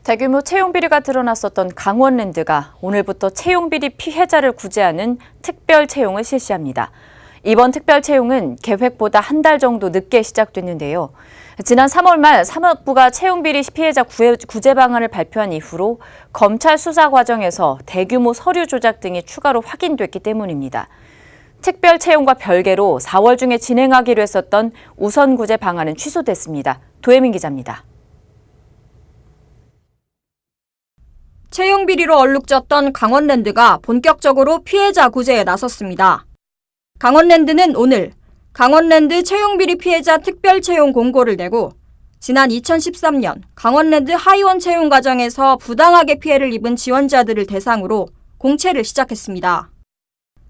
대규모 채용비리가 드러났었던 강원랜드가 오늘부터 채용비리 피해자를 구제하는 특별 채용을 실시합니다. 이번 특별 채용은 계획보다 한 달 정도 늦게 시작됐는데요. 지난 3월 말 사법부가 채용비리 피해자 구제 방안을 발표한 이후로 검찰 수사 과정에서 대규모 서류 조작 등이 추가로 확인됐기 때문입니다. 특별 채용과 별개로 4월 중에 진행하기로 했었던 우선 구제 방안은 취소됐습니다. 도혜민 기자입니다. 채용 비리로 얼룩졌던 강원랜드가 본격적으로 피해자 구제에 나섰습니다. 강원랜드는 오늘 강원랜드 채용 비리 피해자 특별 채용 공고를 내고 지난 2013년 강원랜드 하이원 채용 과정에서 부당하게 피해를 입은 지원자들을 대상으로 공채를 시작했습니다.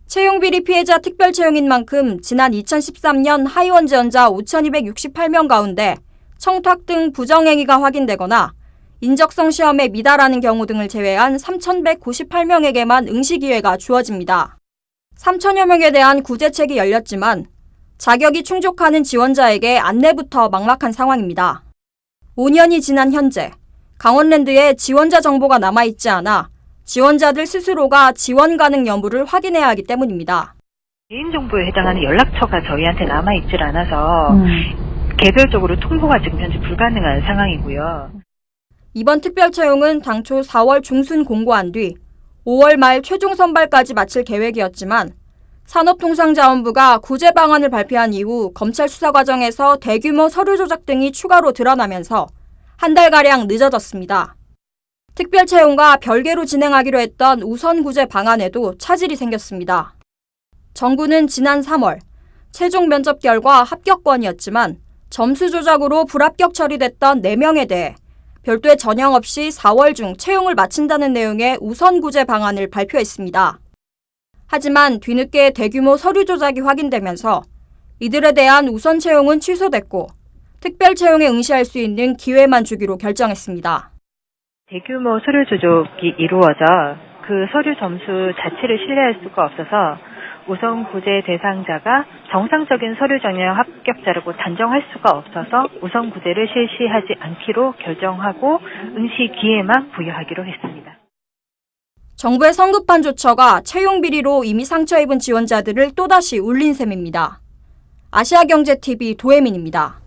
채용 비리 피해자 특별 채용인 만큼 지난 2013년 하이원 지원자 5,268명 가운데 청탁 등 부정행위가 확인되거나 인적성 시험에 미달하는 경우 등을 제외한 3,198명에게만 응시 기회가 주어집니다. 3,000여 명에 대한 구제책이 열렸지만 자격이 충족하는 지원자에게 안내부터 막막한 상황입니다. 5년이 지난 현재 강원랜드에 지원자 정보가 남아있지 않아 지원자들 스스로가 지원 가능 여부를 확인해야 하기 때문입니다. 개인정보에 해당하는 연락처가 저희한테 남아있질 않아서 개별적으로 통보가 지금 현재 불가능한 상황이고요. 이번 특별 채용은 당초 4월 중순 공고한 뒤 5월 말 최종 선발까지 마칠 계획이었지만 산업통상자원부가 구제 방안을 발표한 이후 검찰 수사 과정에서 대규모 서류 조작 등이 추가로 드러나면서 한 달가량 늦어졌습니다. 특별 채용과 별개로 진행하기로 했던 우선 구제 방안에도 차질이 생겼습니다. 정부는 지난 3월 최종 면접 결과 합격권이었지만 점수 조작으로 불합격 처리됐던 4명에 대해 별도의 전형 없이 4월 중 채용을 마친다는 내용의 우선 구제 방안을 발표했습니다. 하지만 뒤늦게 대규모 서류 조작이 확인되면서 이들에 대한 우선 채용은 취소됐고 특별 채용에 응시할 수 있는 기회만 주기로 결정했습니다. 대규모 서류 조작이 이루어져 그 서류 점수 자체를 신뢰할 수가 없어서 우선 구제 대상자가 정상적인 서류 전형 합격자라고 단정할 수가 없어서 우선 구제를 실시하지 않기로 결정하고 응시 기회만 부여하기로 했습니다. 정부의 성급한 조처가 채용 비리로 이미 상처 입은 지원자들을 또다시 울린 셈입니다. 아시아경제TV 도혜민입니다.